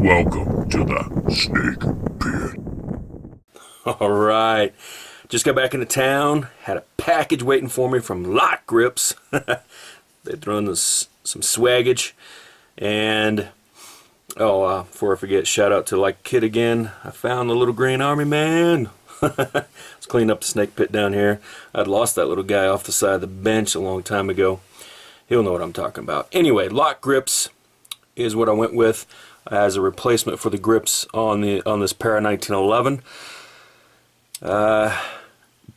Welcome to the Snake Pit. Alright, just got back into town, had a package waiting for me from LOK Grips. They threw in some swaggage, and before I forget, shout out to Like Kid again. I found the little green army man. I was cleaning up the snake pit down here. I'd lost that little guy off the side of the bench a long time ago. He'll know what I'm talking about. Anyway, LOK Grips is what I went with as a replacement for the grips on this pair of 1911.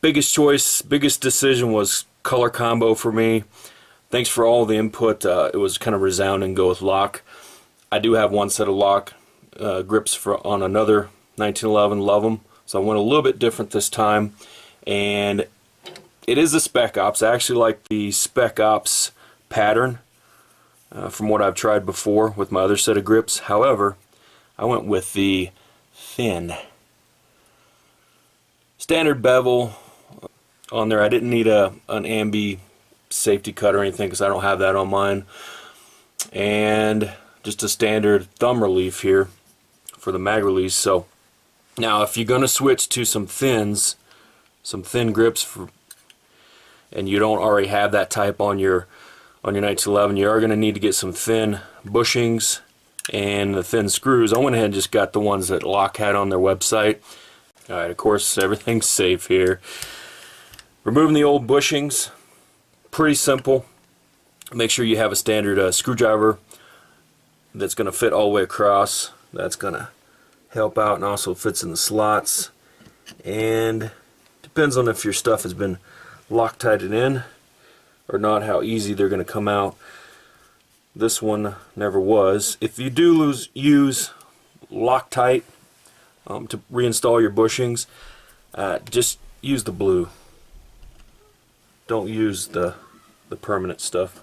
Biggest choice, biggest decision was color combo for me. Thanks for all the input. It was kind of resounding, go with LOK. I do have one set of LOK grips on another 1911, love them. So I went a little bit different this time, and it is the Spec Ops. I actually like the Spec Ops pattern from what I've tried before with my other set of grips. However, I went with the thin standard bevel on there. I didn't need an Ambi safety cut or anything because I don't have that on mine, and just a standard thumb relief here for the mag release. So now if you're going to switch to some thin grips and you don't already have that type on your 1911, you are going to need to get some thin bushings and the thin screws. I went ahead and just got the ones that LOK had on their website. Alright, of course everything's safe here. Removing the old bushings, pretty simple. Make sure you have a standard screwdriver that's going to fit all the way across. That's going to help out, and also fits in the slots. And depends on if your stuff has been Loctited in or not, how easy they're going to come out. This one never was. If you do use Loctite to reinstall your bushings, just use the blue. Don't use the permanent stuff.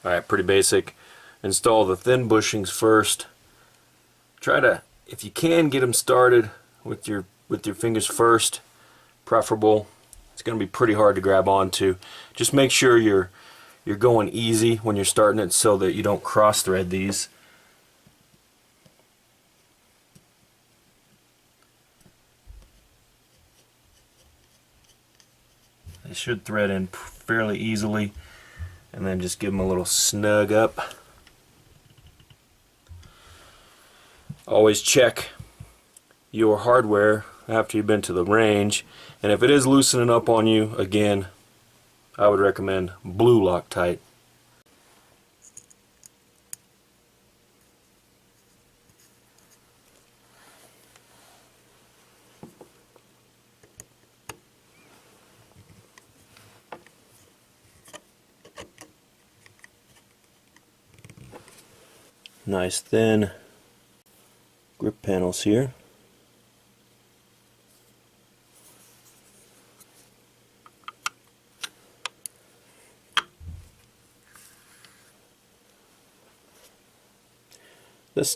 Alright, pretty basic. Install the thin bushings first. Try to, if you can, get them started with your fingers first, preferable. It's going to be pretty hard to grab onto. Just make sure you're going easy when you're starting it so that you don't cross thread these. They should thread in fairly easily, and then just give them a little snug up. Always check your hardware after you've been to the range, and if it is loosening up on you, again, I would recommend blue Loctite. Nice thin grip panels here.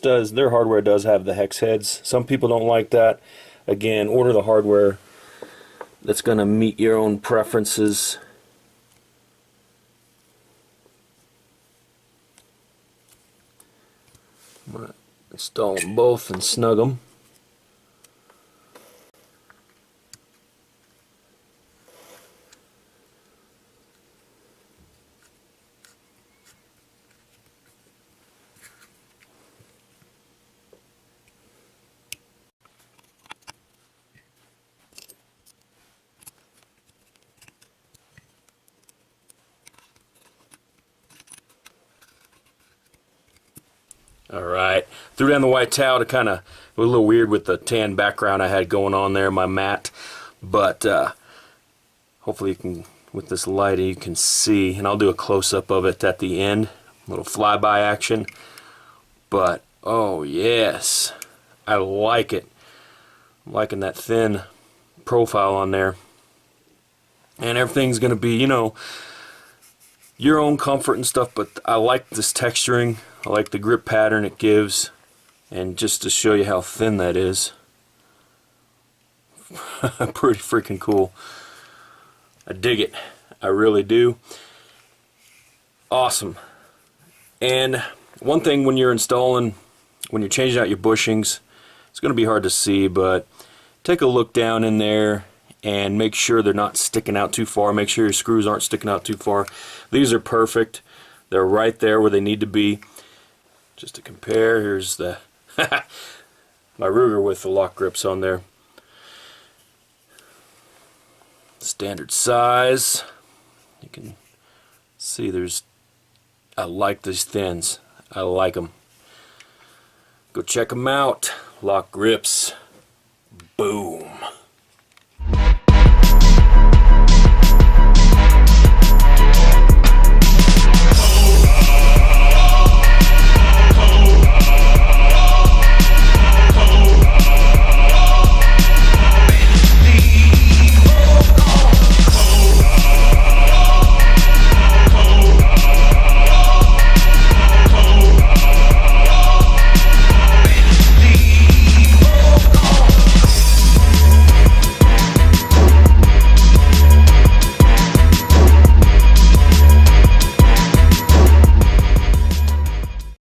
Their hardware does have the hex heads. Some people don't like that. Again, order the hardware that's going to meet your own preferences. I'm going to install them both and snug them. Alright, threw down the white towel to kind of, it was a little weird with the tan background I had going on there, my mat, but hopefully you can, with this light, you can see, and I'll do a close-up of it at the end, a little flyby action, but oh yes, I like it. I'm liking that thin profile on there, and everything's going to be, you know, your own comfort and stuff, but I like this texturing. I like the grip pattern it gives, and just to show you how thin that is, pretty freaking cool. I dig it, I really do. Awesome. And one thing when you're installing, when you're changing out your bushings, it's going to be hard to see, but take a look down in there and make sure they're not sticking out too far. Make sure your screws aren't sticking out too far. These are perfect. They're right there where they need to be. Just to compare, here's the my Ruger with the lock grips on there. Standard size. You can see I like these thins. I like them. Go check them out. Lock grips. Boom.